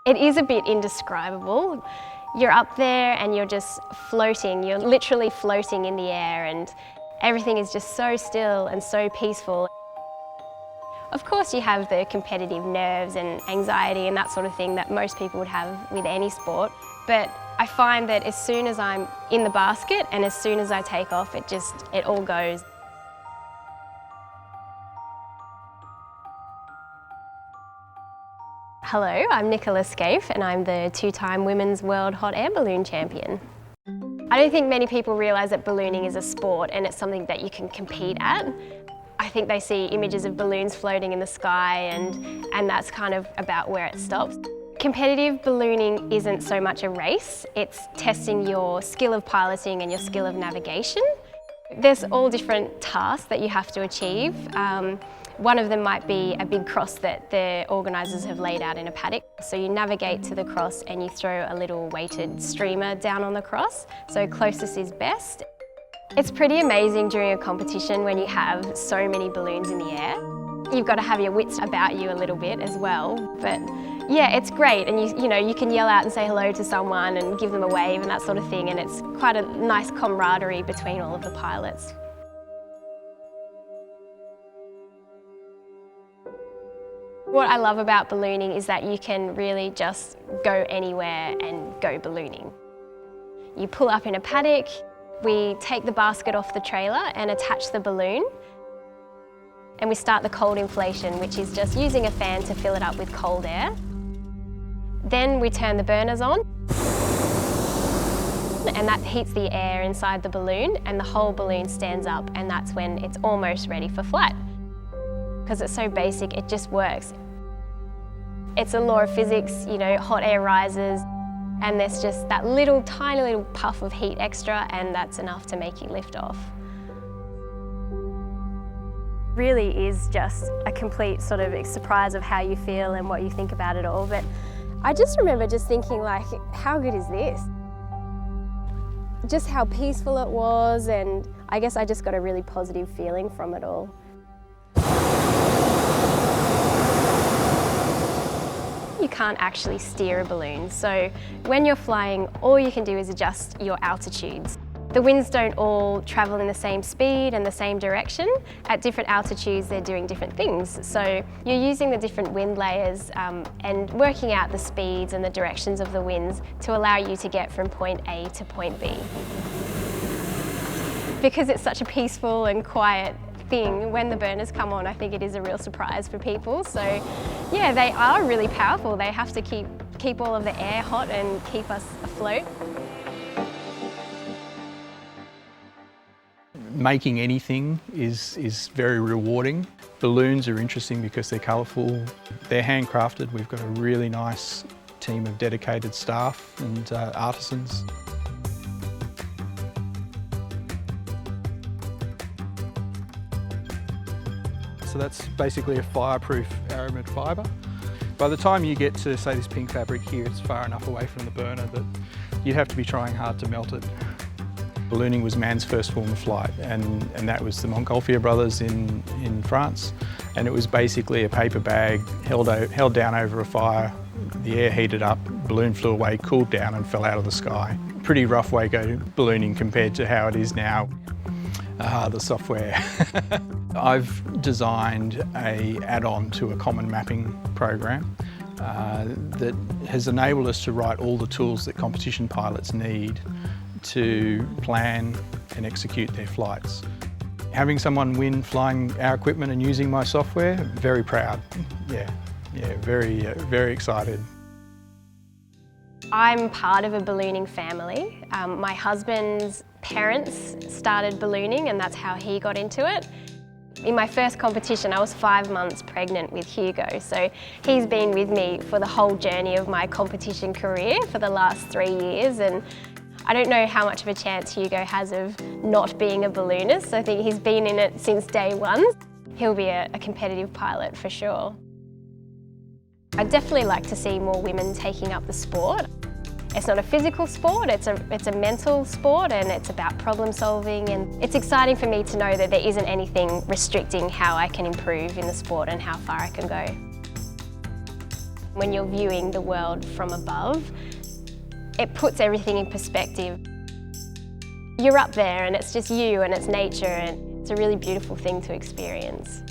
It is a bit indescribable. You're up there and you're just floating. You're literally floating in the air and everything is just so still and so peaceful. Of course you have the competitive nerves and anxiety and that sort of thing that most people would have with any sport, but I find that as soon as I'm in the basket and as soon as I take off, it all goes. Hello, I'm Nicola Scaife and I'm the two-time Women's World Hot Air Balloon Champion. I don't think many people realise that ballooning is a sport and it's something that you can compete at. I think they see images of balloons floating in the sky and that's kind of about where it stops. Competitive ballooning isn't so much a race, it's testing your skill of piloting and your skill of navigation. There's all different tasks that you have to achieve. One of them might be a big cross that the organisers have laid out in a paddock. So you navigate to the cross and you throw a little weighted streamer down on the cross, so closest is best. It's pretty amazing during a competition when you have so many balloons in the air. You've got to have your wits about you a little bit as well, but yeah, it's great, and you can yell out and say hello to someone and give them a wave and that sort of thing, and it's quite a nice camaraderie between all of the pilots. What I love about ballooning is that you can really just go anywhere and go ballooning. You pull up in a paddock, we take the basket off the trailer and attach the balloon, and we start the cold inflation, which is just using a fan to fill it up with cold air. Then we turn the burners on, and that heats the air inside the balloon, and the whole balloon stands up, and that's when it's almost ready for flight. Because it's so basic, it just works. It's a law of physics, hot air rises, and there's just that tiny little puff of heat extra, and that's enough to make you lift off. Really is just a complete sort of surprise of how you feel and what you think about it all, but I just remember just thinking, like, how good is this? Just how peaceful it was, and I guess I just got a really positive feeling from it all. You can't actually steer a balloon, so when you're flying, all you can do is adjust your altitudes. The winds don't all travel in the same speed and the same direction. At different altitudes, they're doing different things. So you're using the different wind layers and working out the speeds and the directions of the winds to allow you to get from point A to point B. Because it's such a peaceful and quiet thing, when the burners come on, I think it is a real surprise for people. So yeah, they are really powerful. They have to keep all of the air hot and keep us afloat. Making anything is very rewarding. Balloons are interesting because they're colourful. They're handcrafted. We've got a really nice team of dedicated staff and artisans. So that's basically a fireproof aramid fibre. By the time you get to, say, this pink fabric here, it's far enough away from the burner that you'd have to be trying hard to melt it. Ballooning was man's first form of flight, and that was the Montgolfier brothers in France. And it was basically a paper bag held down over a fire. The air heated up, balloon flew away, cooled down and fell out of the sky. Pretty rough way to go ballooning compared to how it is now. The software. I've designed an add-on to a common mapping program that has enabled us to write all the tools that competition pilots need to plan and execute their flights. Having someone win flying our equipment and using my software, very proud. Yeah, very excited. I'm part of a ballooning family. My husband's parents started ballooning and that's how he got into it. In my first competition, I was 5 months pregnant with Hugo, so he's been with me for the whole journey of my competition career for the last 3 years, and I don't know how much of a chance Hugo has of not being a balloonist. I think he's been in it since day one. He'll be a competitive pilot for sure. I'd definitely like to see more women taking up the sport. It's not a physical sport, it's a mental sport, and it's about problem solving, and it's exciting for me to know that there isn't anything restricting how I can improve in the sport and how far I can go. When you're viewing the world from above, it puts everything in perspective. You're up there and it's just you and it's nature, and it's a really beautiful thing to experience.